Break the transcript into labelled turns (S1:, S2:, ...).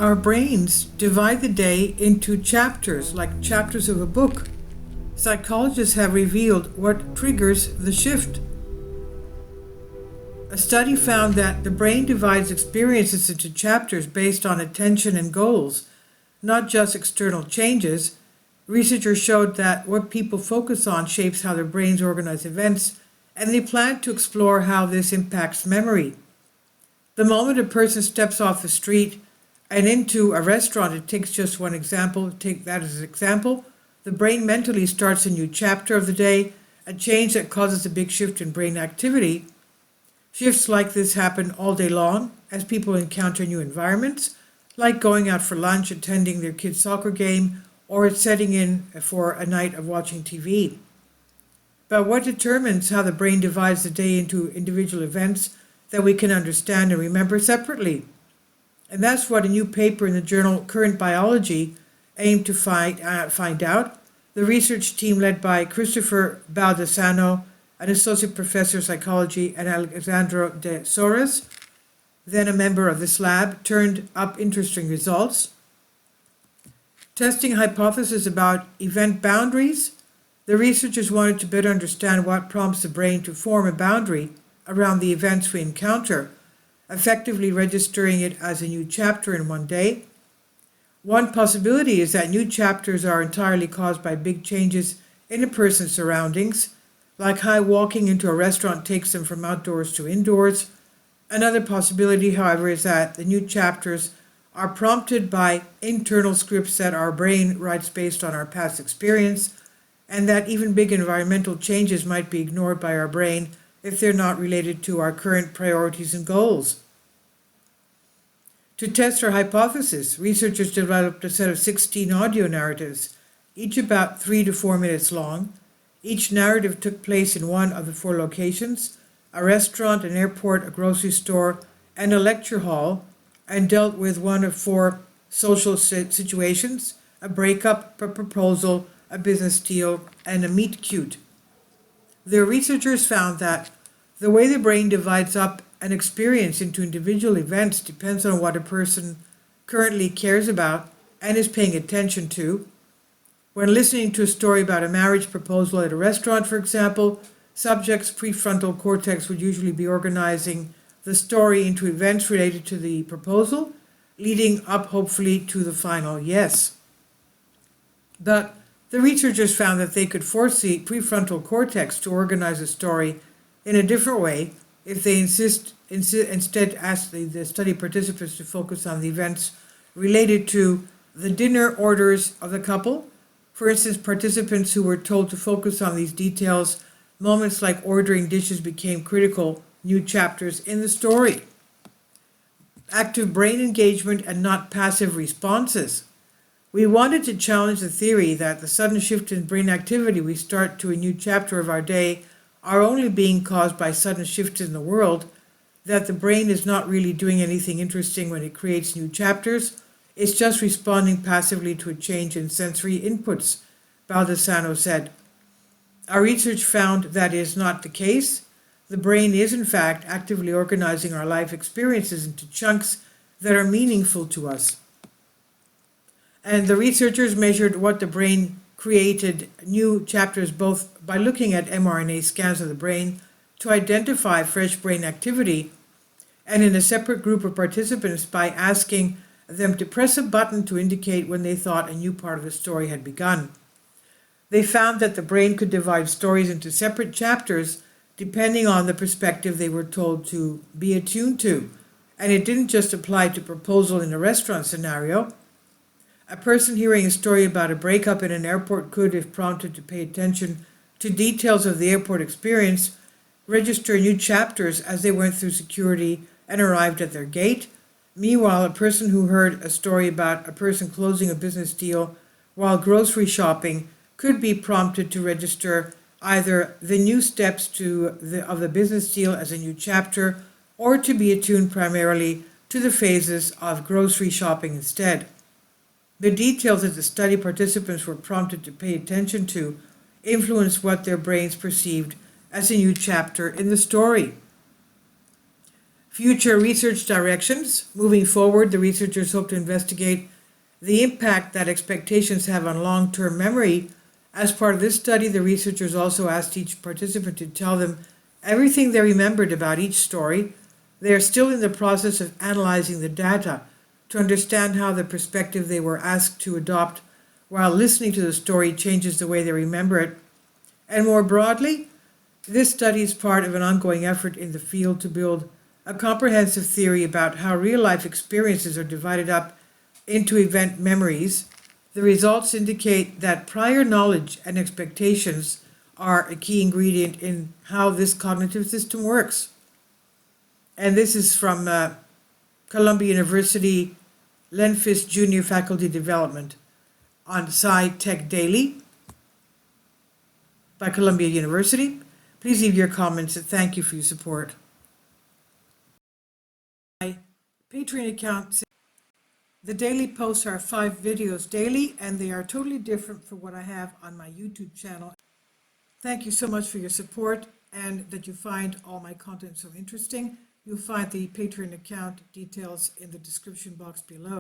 S1: Our brains divide the day into chapters, like chapters of a book. Psychologists have revealed what triggers the shift. A study found that the brain divides experiences into chapters based on attention and goals, not just external changes. Researchers showed that what people focus on shapes how their brains organize events, and they plan to explore how this impacts memory. The moment a person steps off the street and into a restaurant, it takes just one example, take that as an example, the brain mentally starts a new chapter of the day, a change that causes a big shift in brain activity. Shifts like this happen all day long as people encounter new environments, like going out for lunch, attending their kid's soccer game, or setting in for a night of watching TV. But what determines how the brain divides the day into individual events that we can understand and remember separately? And that's what a new paper in the journal Current Biology aimed to find out. The research team led by Christopher Baldessano, an associate professor of psychology, and Alexandro de Soares, then a member of this lab, turned up interesting results. Testing hypotheses about event boundaries, the researchers wanted to better understand what prompts the brain to form a boundary around the events we encounter, effectively registering it as a new chapter in one day. One possibility is that new chapters are entirely caused by big changes in a person's surroundings, like how walking into a restaurant takes them from outdoors to indoors. Another possibility, however, is that the new chapters are prompted by internal scripts that our brain writes based on our past experience, and that even big environmental changes might be ignored by our brain if they're not related to our current priorities and goals. To test our hypothesis, researchers developed a set of 16 audio narratives, each about 3 to 4 minutes long. Each narrative took place in one of the 4 locations: a restaurant, an airport, a grocery store, and a lecture hall, and dealt with one of 4 social situations: a breakup, a proposal, a business deal, and a meet cute. The researchers found that the way the brain divides up an experience into individual events depends on what a person currently cares about and is paying attention to. When listening to a story about a marriage proposal at a restaurant, for example, subjects' prefrontal cortex would usually be organizing the story into events related to the proposal, leading up hopefully to the final yes. But the researchers found that they could force the prefrontal cortex to organize a story in a different way if they instead asked the study participants to focus on the events related to the dinner orders of the couple. For instance, participants who were told to focus on these details, moments like ordering dishes, became critical new chapters in the story. Active brain engagement and not passive responses. We wanted to challenge the theory that the sudden shift in brain activity we start to a new chapter of our day are only being caused by sudden shifts in the world, that the brain is not really doing anything interesting when it creates new chapters. It's just responding passively to a change in sensory inputs, Baldessano said. Our research found that is not the case. The brain is, in fact, actively organizing our life experiences into chunks that are meaningful to us. And the researchers measured what the brain created new chapters both by looking at mRNA scans of the brain to identify fresh brain activity, and in a separate group of participants by asking them to press a button to indicate when they thought a new part of the story had begun. They found that the brain could divide stories into separate chapters depending on the perspective they were told to be attuned to, and it didn't just apply to proposal in a restaurant scenario. A person hearing a story about a breakup in an airport could, if prompted to pay attention to details of the airport experience, register new chapters as they went through security and arrived at their gate. Meanwhile, a person who heard a story about a person closing a business deal while grocery shopping could be prompted to register either the new steps of the business deal as a new chapter, or to be attuned primarily to the phases of grocery shopping instead. The details that the study participants were prompted to pay attention to influenced what their brains perceived as a new chapter in the story. Future research directions. Moving forward, the researchers hope to investigate the impact that expectations have on long-term memory. As part of this study, the researchers also asked each participant to tell them everything they remembered about each story. They are still in the process of analyzing the data to understand how the perspective they were asked to adopt while listening to the story changes the way they remember it. And more broadly, this study is part of an ongoing effort in the field to build a comprehensive theory about how real-life experiences are divided up into event memories. The results indicate that prior knowledge and expectations are a key ingredient in how this cognitive system works. And this is from Columbia University Lenfis Junior Faculty Development on Sci Tech Daily by Columbia University. Please leave your comments and thank you for your support. My Patreon account. The daily posts are 5 videos daily, and they are totally different from what I have on my YouTube channel. Thank you so much for your support and that you find all my content so interesting. You'll find the Patreon account details in the description box below.